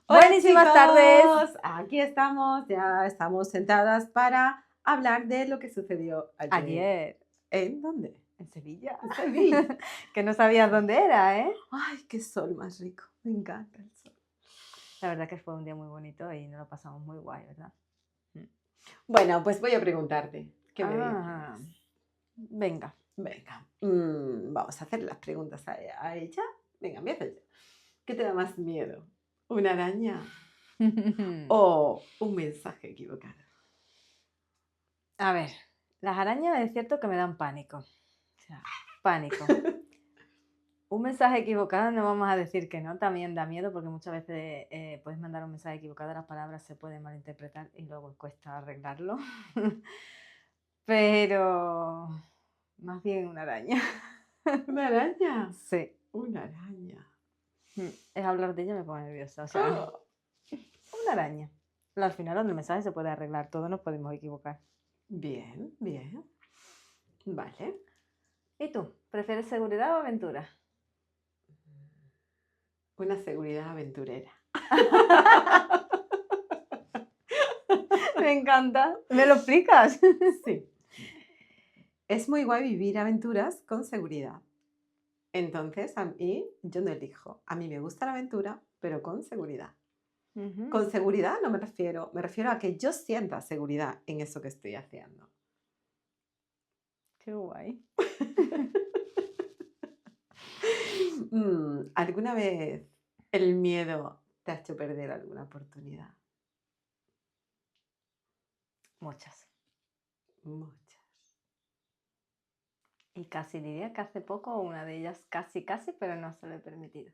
Hola Buenísimas tardes. chicos, aquí estamos, ya estamos sentadas para hablar de lo que sucedió ayer. Ayer, ¿En dónde? en Sevilla. En Sevilla. Que no sabías dónde era, ¿eh? Ay, qué sol más rico, me encanta el sol. La verdad que fue un día muy bonito y nos lo pasamos muy guay, ¿verdad? Bueno, pues voy a preguntarte, ¿qué me Ah, dices? venga. Venga, vamos a hacer las preguntas a ella. Venga, empieza ella. ¿Qué te da más miedo? ¿Una araña o un mensaje equivocado? A ver, las arañas es cierto que me dan pánico. O sea, pánico. Un mensaje equivocado no vamos a decir que no, también da miedo porque muchas veces puedes mandar un mensaje equivocado, las palabras se pueden malinterpretar y luego cuesta arreglarlo. Pero más bien una araña. ¿Una araña? Sí. Una araña. Es hablar de ella me pone nerviosa. O sea, Oh. una araña. Al final, donde el mensaje se puede arreglar, todos nos podemos equivocar. Bien, bien. Vale. ¿Y tú? ¿Prefieres seguridad o aventura? Una seguridad aventurera. Me encanta. ¿Me lo explicas? Sí. Es muy guay vivir aventuras con seguridad. Entonces, a mí, yo no elijo. A mí me gusta la aventura, pero con seguridad. Con seguridad no me refiero a que yo sienta seguridad en eso que estoy haciendo. Qué guay. ¿Alguna vez el miedo te ha hecho perder alguna oportunidad? Muchas. Muchas. Y casi diría que hace poco una de ellas casi, pero no se lo he permitido.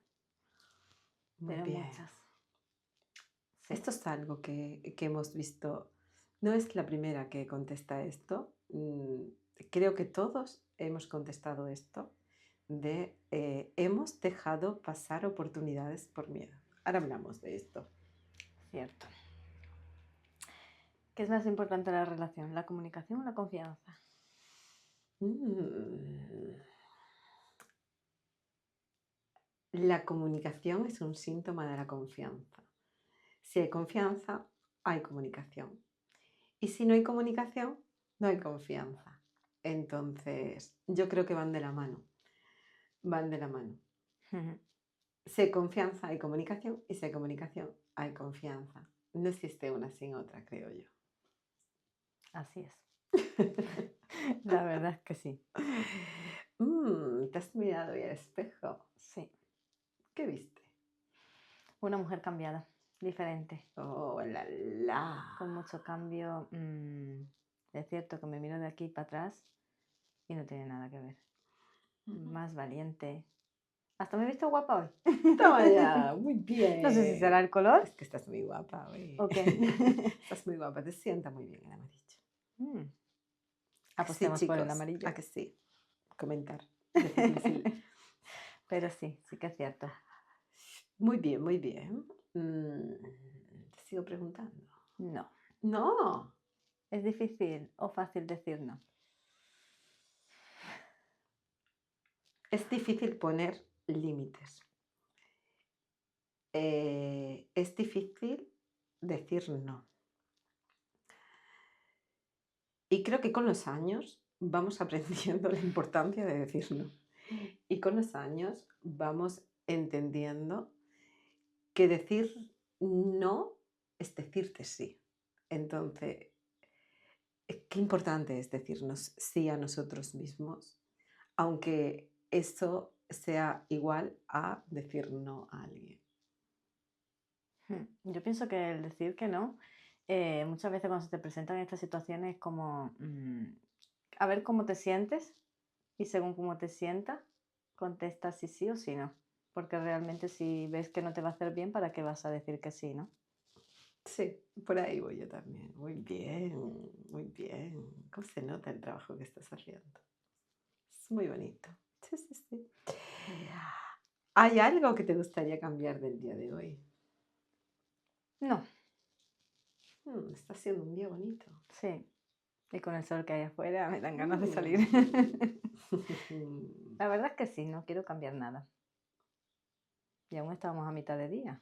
Muy Pero bien. muchas. Sí. Esto es algo que hemos visto. No es la primera que contesta esto. Creo que todos hemos contestado esto de hemos dejado pasar oportunidades por miedo. Ahora hablamos de esto. Cierto. ¿Qué es más importante en la relación? ¿La comunicación o la confianza? Mm. La comunicación es un síntoma de la confianza. Si hay confianza, hay comunicación. Y si no hay comunicación, no hay confianza. Entonces, yo creo que van de la mano. Van de la mano. Si hay confianza, hay comunicación. Y si hay comunicación, hay confianza. No existe una sin otra, creo yo. Así es. La verdad es que sí. ¿Te has mirado hoy al espejo? Sí. ¿Qué viste? Una mujer cambiada, diferente, ¡Oh, la la! con mucho cambio. Es cierto que me miro de aquí para atrás y no tiene nada que ver. Más valiente. Hasta me he visto guapa hoy. Toma ya, muy No sé si será bien. el color. Es que estás muy guapa hoy. ¿O qué? Estás muy guapa, te sienta muy bien el amarillo. ¿A que sí, Apostemos por el chicos? amarillo. ¿A que sí? Comentar, decirme sí. Pero sí, sí que es cierto. Muy bien, muy bien. Te sigo preguntando. No. No, ¿Es difícil o fácil decir no? es difícil poner límites. Es difícil decir no. Y creo que con los años vamos aprendiendo la importancia de decir no. Y con los años vamos entendiendo que decir no es decirte sí. Entonces, qué importante es decirnos sí a nosotros mismos, aunque eso sea igual a decir no a alguien. Yo pienso que el decir que no, muchas veces cuando se te presentan estas situaciones es como a ver cómo te sientes y según cómo te sientas, contestas si sí o si no. Porque realmente si ves que no te va a hacer bien, ¿para qué vas a decir que sí, no? Sí, por ahí voy yo también. Muy bien, muy bien. ¿Cómo se nota el trabajo que estás haciendo? Es muy bonito. Sí, sí, sí. ¿Hay algo que te gustaría cambiar del día de hoy? No, Está siendo un día bonito. sí. Y con el sol que hay afuera me dan ganas de salir. La verdad es que sí, no quiero cambiar nada. Y aún estamos a mitad de día.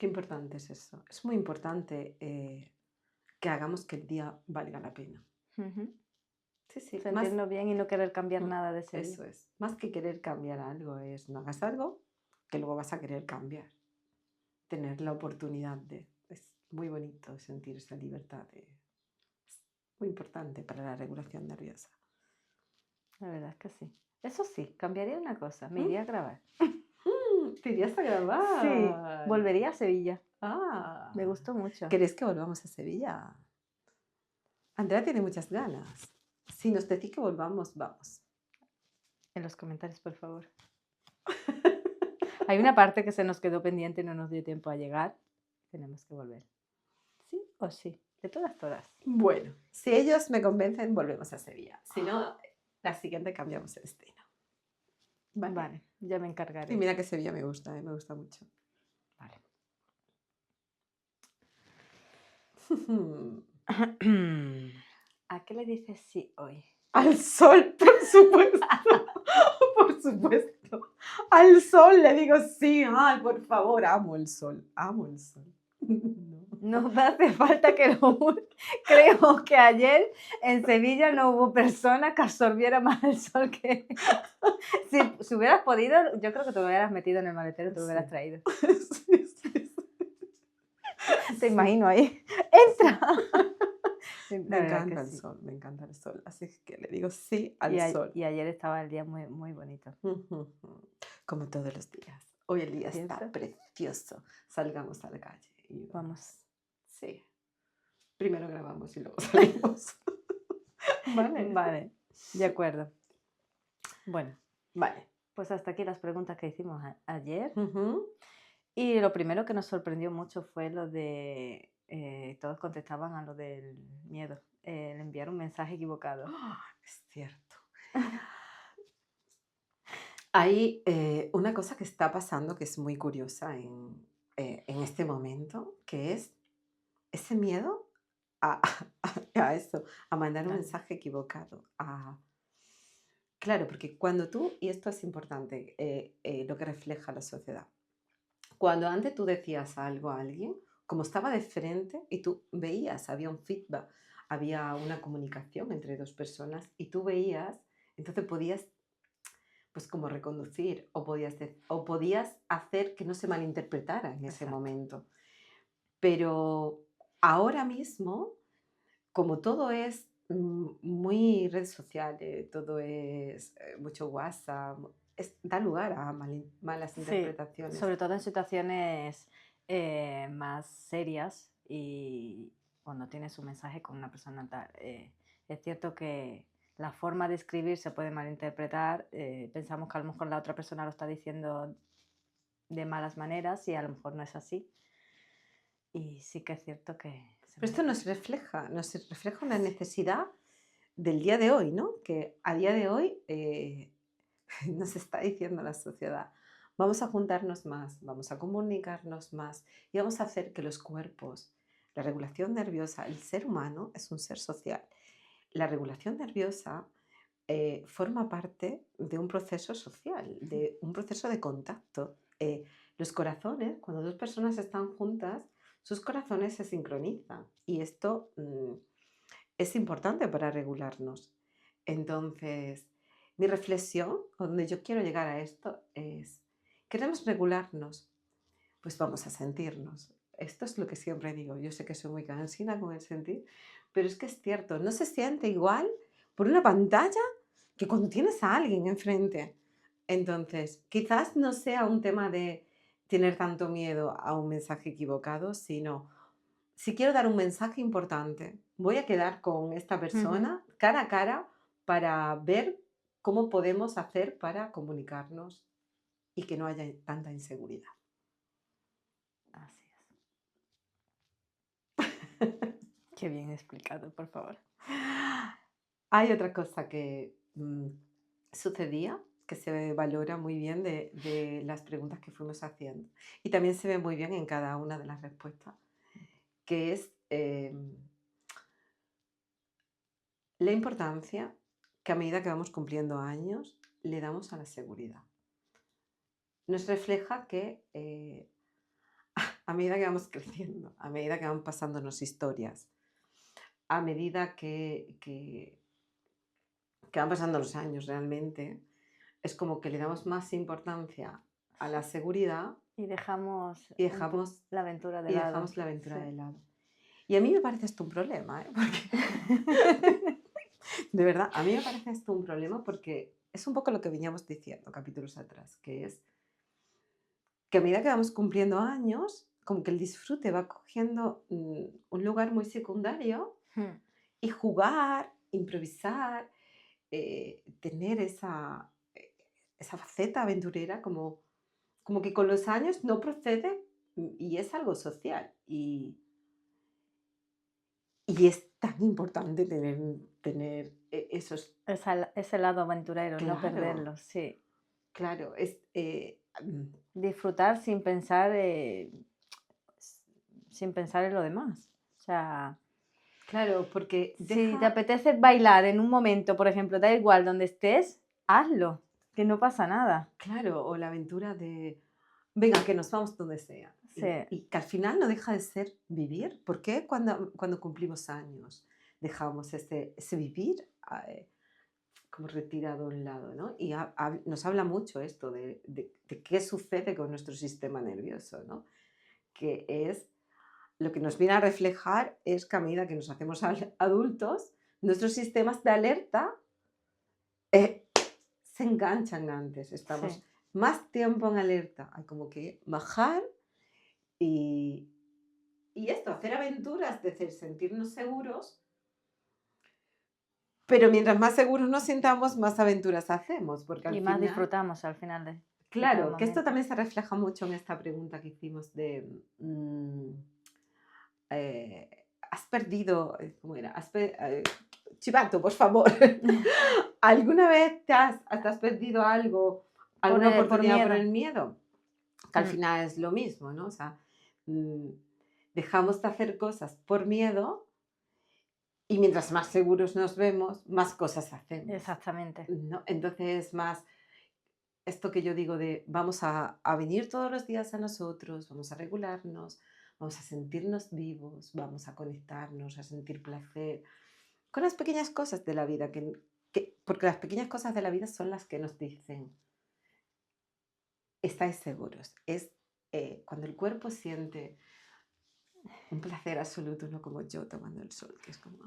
Qué importante es eso. Es muy importante que hagamos que el día valga la pena. Ujú. Sí, sí, más Sentirnos bien y no querer cambiar mm, nada de ese día. eso es. Más que querer cambiar algo es no hagas algo que luego vas a querer cambiar. Tener la oportunidad de... Es muy bonito sentir esa libertad. Es muy importante para la regulación nerviosa. La verdad es que sí. Eso sí, cambiaría una cosa, me ¿Mm? iría a grabar. ¿Te irías a Sí, grabar? volvería a Sevilla. Me Ah, gustó mucho. ¿querés que volvamos a Sevilla? Andrea tiene muchas ganas. Si nos decís que volvamos, vamos. En los comentarios, por favor. Hay una parte que se nos quedó pendiente y no nos dio tiempo a llegar. Tenemos que volver. ¿Sí o sí? De todas, todas. Bueno, si ellos me convencen, volvemos a Sevilla. Si no, la siguiente cambiamos el destino. Vale, ya me Y encargaré. mira que Sevilla me gusta mucho. Vale. ¿A qué le dices sí hoy? Al sol, por supuesto. Por supuesto. Al sol le digo sí. Ay, por favor, amo el sol. Amo el sol. No. No hace falta que lo... Creo que ayer en Sevilla no hubo persona que absorbiera más el sol que... Si hubieras podido, yo creo que te lo hubieras metido en el maletero y te lo hubieras Sí. traído. Sí, sí, Te sí. imagino ahí. ¡Entra! Me La verdad que encanta el sí. sol, me encanta el sol. Así que le digo sí Y, al sol. y ayer estaba el día muy, muy bonito. Como todos los días. Hoy el día está ¿Cierto? precioso. Salgamos a la calle y Vamos. Sí. Primero grabamos y luego salimos. Vale. Vale, de acuerdo. Bueno, Vale. pues hasta aquí las preguntas que hicimos ayer. Ujú. Y lo primero que nos sorprendió mucho fue lo de... todos contestaban a lo del miedo, el enviar un mensaje equivocado. Es cierto. Hay una cosa que está pasando que es muy curiosa en este momento, que es ese miedo a, a eso, a mandar un Claro. mensaje equivocado. Claro, porque cuando tú, y esto es importante, lo que refleja la sociedad, cuando antes tú decías algo a alguien, como estaba de frente y tú veías, había un feedback, había una comunicación entre dos personas y tú veías, entonces podías pues como reconducir o podías hacer que no se malinterpretara en ese Exacto. momento. Pero ahora mismo, como todo es muy redes sociales, todo es mucho WhatsApp, da lugar a malas Sí, interpretaciones. sobre todo en situaciones más serias y cuando tienes un mensaje con una persona tal. Es cierto que la forma de escribir se puede malinterpretar. Pensamos que a lo mejor la otra persona lo está diciendo de malas maneras y a lo mejor no es así. Y sí que es cierto que... Pero esto nos refleja una necesidad del día de hoy, ¿no? Que a día de hoy nos está diciendo la sociedad, vamos a juntarnos más, vamos a comunicarnos más y vamos a hacer que los cuerpos, la regulación nerviosa, el ser humano es un ser social. La regulación nerviosa forma parte de un proceso social, de un proceso de contacto. Los corazones, cuando dos personas están juntas, sus corazones se sincronizan y esto es importante para regularnos. Entonces, mi reflexión, o donde yo quiero llegar a esto, es, ¿queremos regularnos? Pues vamos a sentirnos. Esto es lo que siempre digo. Yo sé que soy muy cansina con el sentir, pero es que es cierto, no se siente igual por una pantalla que cuando tienes a alguien enfrente. Entonces, quizás no sea un tema de tener tanto miedo a un mensaje equivocado, sino si quiero dar un mensaje importante, voy a quedar con esta persona cara a cara para ver cómo podemos hacer para comunicarnos y que no haya tanta inseguridad. Así es. Qué bien explicado, por favor. Hay otra cosa que sucedía, que se valora muy bien de las preguntas que fuimos haciendo. Y también se ve muy bien en cada una de las respuestas, que es la importancia que a medida que vamos cumpliendo años le damos a la seguridad. Nos refleja que a medida que vamos creciendo, a medida que van pasándonos historias, a medida que van pasando los años realmente, es como que le damos más importancia a la seguridad Y dejamos y dejamos, la aventura de y lado. dejamos la aventura Sí. de lado. Y a mí me parece esto un problema, ¿eh? Porque, de verdad, a mí me parece esto un problema porque es un poco lo que veníamos diciendo capítulos atrás, que es que a medida que vamos cumpliendo años, como que el disfrute va cogiendo un lugar muy secundario y jugar, improvisar, tener esa faceta aventurera como que con los años no procede y es algo social. Y es tan importante tener esos, Ese lado aventurero, no claro, perderlo, sí. claro, Disfrutar sin pensar en lo demás. O sea, claro, porque si te apetece bailar en un momento, por ejemplo, da igual donde estés, hazlo, que no pasa nada. claro, o la aventura de, venga, que nos vamos donde sea. Sí, Y que al final no deja de ser vivir. ¿Por qué cuando cumplimos años dejamos ese vivir como retirado a un lado? ¿No? Y nos habla mucho esto de qué sucede con nuestro sistema nervioso, ¿no? Que es lo que nos viene a reflejar es que a medida que nos hacemos adultos, nuestros sistemas de alerta eh, se enganchan antes. Estamos sí. más tiempo en alerta. Hay como que bajar y, y esto, hacer aventuras, es decir, sentirnos seguros, pero mientras más seguros nos sintamos, más aventuras hacemos, porque al Y más final, disfrutamos al final de cada claro, que esto momento. también se refleja mucho en esta pregunta que hicimos de, has perdido, ¿cómo era? Chivato, por favor, ¿alguna vez te has perdido algo, alguna Por oportunidad por miedo. el miedo? Que al final es lo mismo, ¿no? O sea, mm, dejamos de hacer cosas por miedo y mientras más seguros nos vemos, más cosas hacemos, Exactamente. ¿no? Entonces, más esto que yo digo de vamos a venir todos los días a nosotros, vamos a regularnos, vamos a sentirnos vivos, vamos a conectarnos, a sentir placer con las pequeñas cosas de la vida, porque las pequeñas cosas de la vida son las que nos dicen, estáis seguros. Es cuando el cuerpo siente un placer absoluto, no como yo tomando el sol, que es como...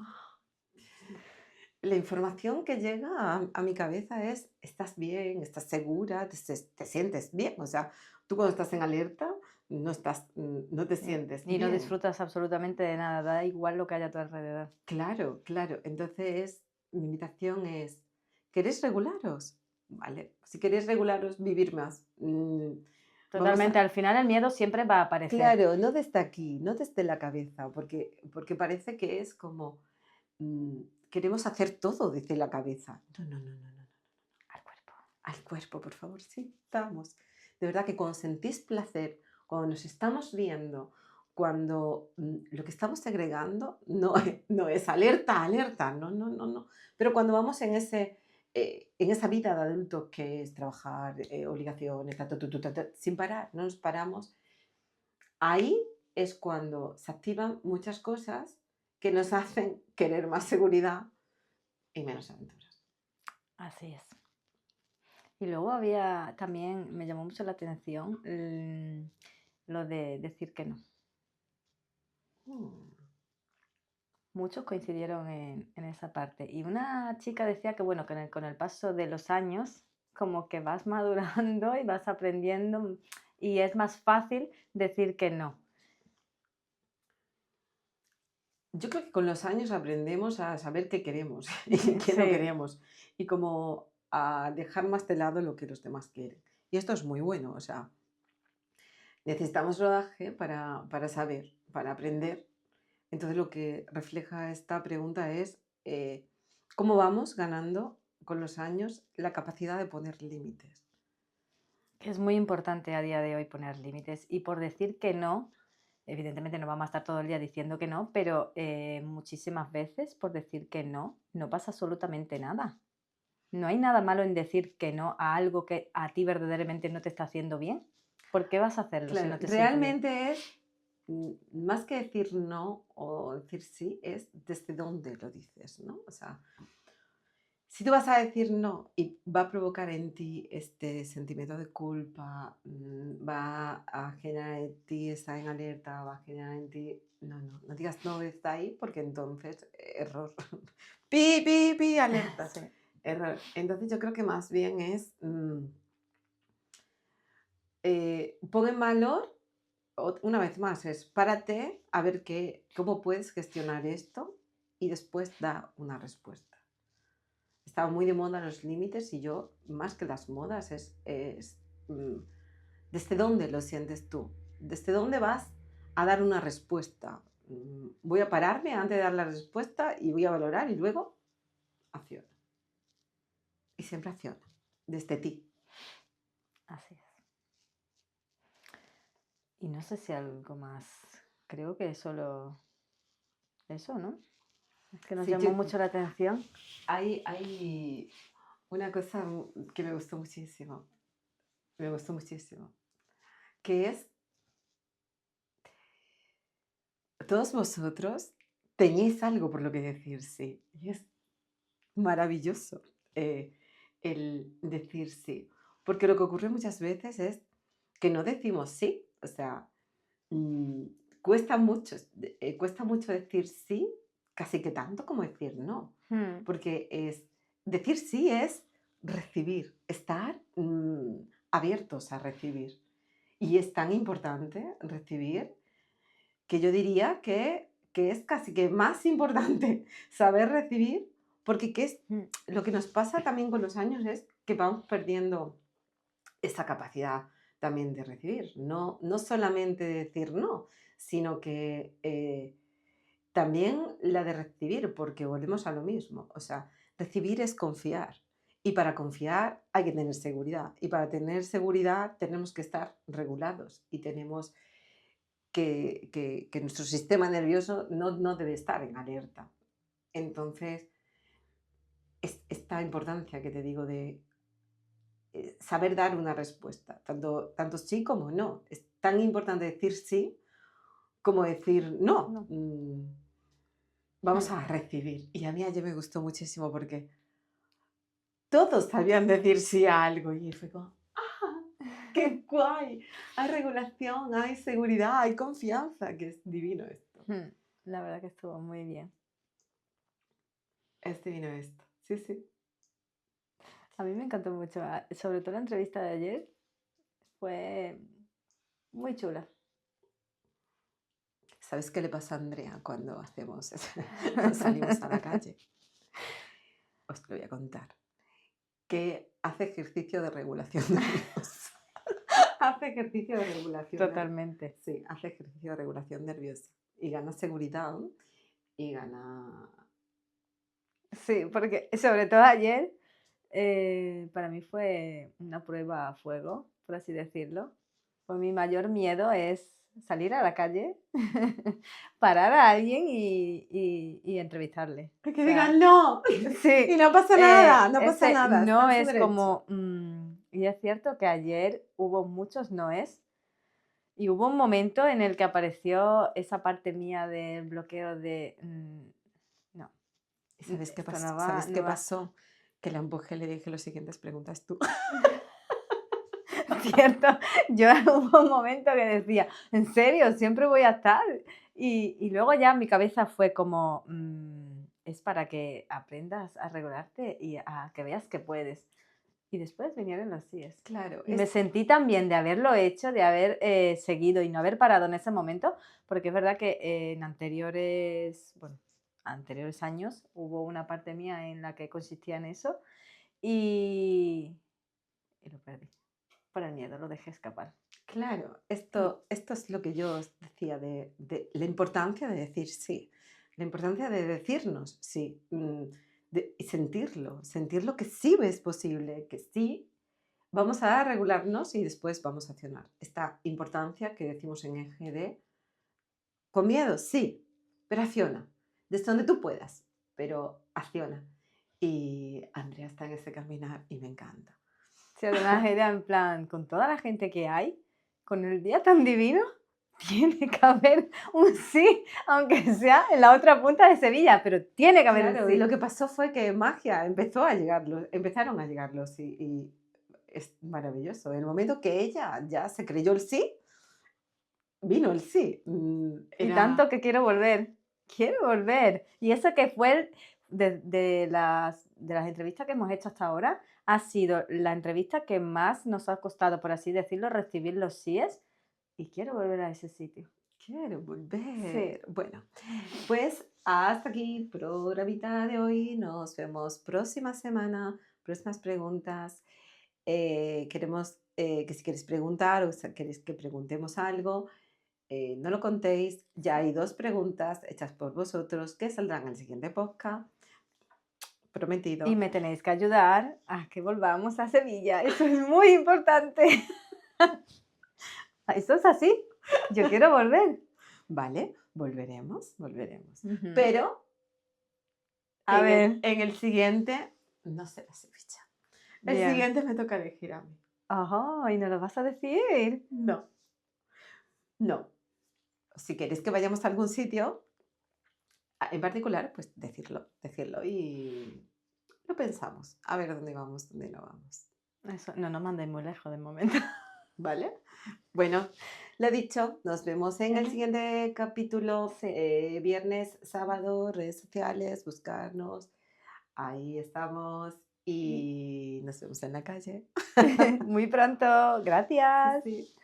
La información que llega a mi cabeza es, estás bien, estás segura, te sientes bien. O sea, tú cuando estás en alerta no te sientes Y no bien. disfrutas absolutamente de nada, da igual lo que haya a tu alrededor. Claro, claro. Entonces, mi invitación es, ¿queréis regularos? Vale, si queréis regularos, vivir más. Vamos Totalmente, a... al final el miedo siempre va a aparecer. Claro, no desde aquí, no desde la cabeza, porque parece que es como, mm, queremos hacer todo desde la cabeza. No, no, no, no, no. Al cuerpo. Al cuerpo, por favor, sí, vamos. De verdad que cuando sentís placer, cuando nos estamos viendo, cuando lo que estamos segregando no es alerta, alerta, no, no, no, no. Pero cuando vamos en esa vida de adulto que es trabajar, obligaciones, sin parar, no nos paramos, ahí es cuando se activan muchas cosas que nos hacen querer más seguridad y menos aventuras. Así es. Y luego había también, me llamó mucho la atención lo de decir que no. Mm. Muchos coincidieron en esa parte. Y una chica decía que, bueno, que con el paso de los años, como que vas madurando y vas aprendiendo y es más fácil decir que no. Yo creo que con los años aprendemos a saber qué queremos y qué no Sí, queremos y como a dejar más de lado lo que los demás quieren. Y esto es muy bueno, o sea, necesitamos rodaje para saber, para aprender. Entonces lo que refleja esta pregunta es cómo vamos ganando con los años la capacidad de poner límites. que es muy importante a día de hoy poner límites. Y por decir que no, evidentemente no vamos a estar todo el día diciendo que no, pero muchísimas veces por decir que no, no pasa absolutamente nada. No hay nada malo en decir que no a algo que a ti verdaderamente no te está haciendo bien. ¿Por qué vas a hacerlo si Claro, no te sientes bien? realmente es más que decir no o decir sí, es desde dónde lo dices, ¿no? O sea, si tú vas a decir no y va a provocar en ti este sentimiento de culpa, va a generar en ti estar en alerta, va a generar en ti... No, no, no digas no desde ahí porque entonces, error. Pi, pi, pi, alerta. Sí. Error. Entonces yo creo que más bien es, pon en valor, una vez más, es párate a ver cómo puedes gestionar esto y después da una respuesta. Estaba muy de moda los límites y yo, más que las modas, ¿desde dónde lo sientes tú? ¿Desde dónde vas a dar una respuesta? Voy a pararme antes de dar la respuesta y voy a valorar y luego acciono. Y siempre acciona, desde ti. Así es. Y no sé si algo más. Creo que solo eso, ¿no? Es que nos Sí, llamó mucho la atención. hay una cosa que me gustó muchísimo, que es, todos vosotros tenéis algo por lo que decir sí, y es maravilloso el decir sí, porque lo que ocurre muchas veces es que no decimos sí, o sea, mm, cuesta mucho decir sí, casi que tanto como decir no, porque decir sí es recibir, estar abiertos a recibir. Y es tan importante recibir que yo diría que es casi que más importante saber recibir, porque lo que nos pasa también con los años es que vamos perdiendo esa capacidad también de recibir. No, no solamente de decir no, sino que también la de recibir, porque volvemos a lo mismo. O sea, recibir es confiar. Y para confiar hay que tener seguridad. Y para tener seguridad tenemos que estar regulados y tenemos que nuestro sistema nervioso no debe estar en alerta. Entonces, esta importancia que te digo de saber dar una respuesta, tanto sí como no. Es tan importante decir sí como decir no. No. Vamos a recibir. Y a mí ayer me gustó muchísimo porque todos sabían decir sí a algo y fue como, ¡ah! ¡Qué guay! Hay regulación, hay seguridad, hay confianza, que es divino esto. La verdad que estuvo muy bien. Es divino esto. Sí, sí. A mí me encantó mucho, sobre todo la entrevista de ayer, fue muy chula. ¿Sabes qué le pasa a Andrea cuando salimos a la calle? Os lo voy a contar. Que hace ejercicio de regulación nerviosa. Hace ejercicio de regulación. Totalmente. Sí, hace ejercicio de regulación nerviosa. Y gana seguridad y gana... Sí, porque sobre todo ayer para mí fue una prueba a fuego, por así decirlo. Pues mi mayor miedo es salir a la calle, parar a alguien y entrevistarle. Que O sea, digan no. sí, Y no pasa nada, no pasa nada. no está en su es derecho. como... y es cierto que ayer hubo muchos noes y hubo un momento en el que apareció esa parte mía del bloqueo de... no. ¿Y sabes qué Esto pasó? no va, ¿Sabes no qué va. pasó? Que la empujé y le dije las siguientes preguntas tú. Cierto, yo hubo un momento que decía, ¿en serio? ¿Siempre voy a estar? Y luego ya mi cabeza fue como, es para que aprendas a regularte y a que veas que puedes. Y después vinieron los síes. Claro. Y me sentí tan bien de haberlo hecho, de haber seguido y no haber parado en ese momento, porque es verdad que en anteriores años hubo una parte mía en la que consistía en eso y lo perdí. Por el miedo, lo dejé escapar. Claro, esto es lo que yo os decía de la importancia de decir sí, la importancia de decirnos sí, y sentirlo que sí es posible, que sí vamos a regularnos y después vamos a accionar. Esta importancia que decimos en EGD, con miedo, sí, pero acciona, desde donde tú puedas, pero acciona. Y Andrea está en ese caminar y me encanta. Sí, además era en plan, con toda la gente que hay, con el día tan divino, tiene que haber un sí, aunque sea en la otra punta de Sevilla, pero tiene que haber Claro, un y sí. lo que pasó fue que magia, empezaron a llegarlos y es maravilloso. El momento que ella ya se creyó el sí, vino el sí. Y Era tanto que quiero volver. Quiero volver. Y eso que fue de las entrevistas que hemos hecho hasta ahora, ha sido la entrevista que más nos ha costado, por así decirlo, recibir los síes. Y quiero volver a ese sitio. quiero Sí. volver. Bueno, pues hasta aquí programita de hoy. Nos vemos próxima semana, próximas preguntas. Queremos que si queréis preguntar o si queréis que preguntemos algo, no lo contéis. Ya hay 2 preguntas hechas por vosotros que saldrán en el siguiente podcast. Prometido. Y me tenéis que ayudar a que volvamos a Sevilla. Eso es muy importante. Eso es así. Yo quiero volver. Vale, volveremos. Ujú. Pero A ver. en el siguiente no será Sevilla. El Bien. siguiente me toca elegir a mí. Ajá, ¿y no lo vas a decir? No, no. Si queréis que vayamos a algún sitio, en particular, pues decirlo y lo pensamos. A ver dónde vamos, dónde no vamos. Eso, no nos mandéis muy lejos de momento. ¿Vale? Bueno, lo dicho, nos vemos en el Ujú. siguiente capítulo, Sí. viernes, sábado, redes sociales, buscarnos. Ahí estamos y nos vemos en la calle. Muy pronto. Gracias. Sí.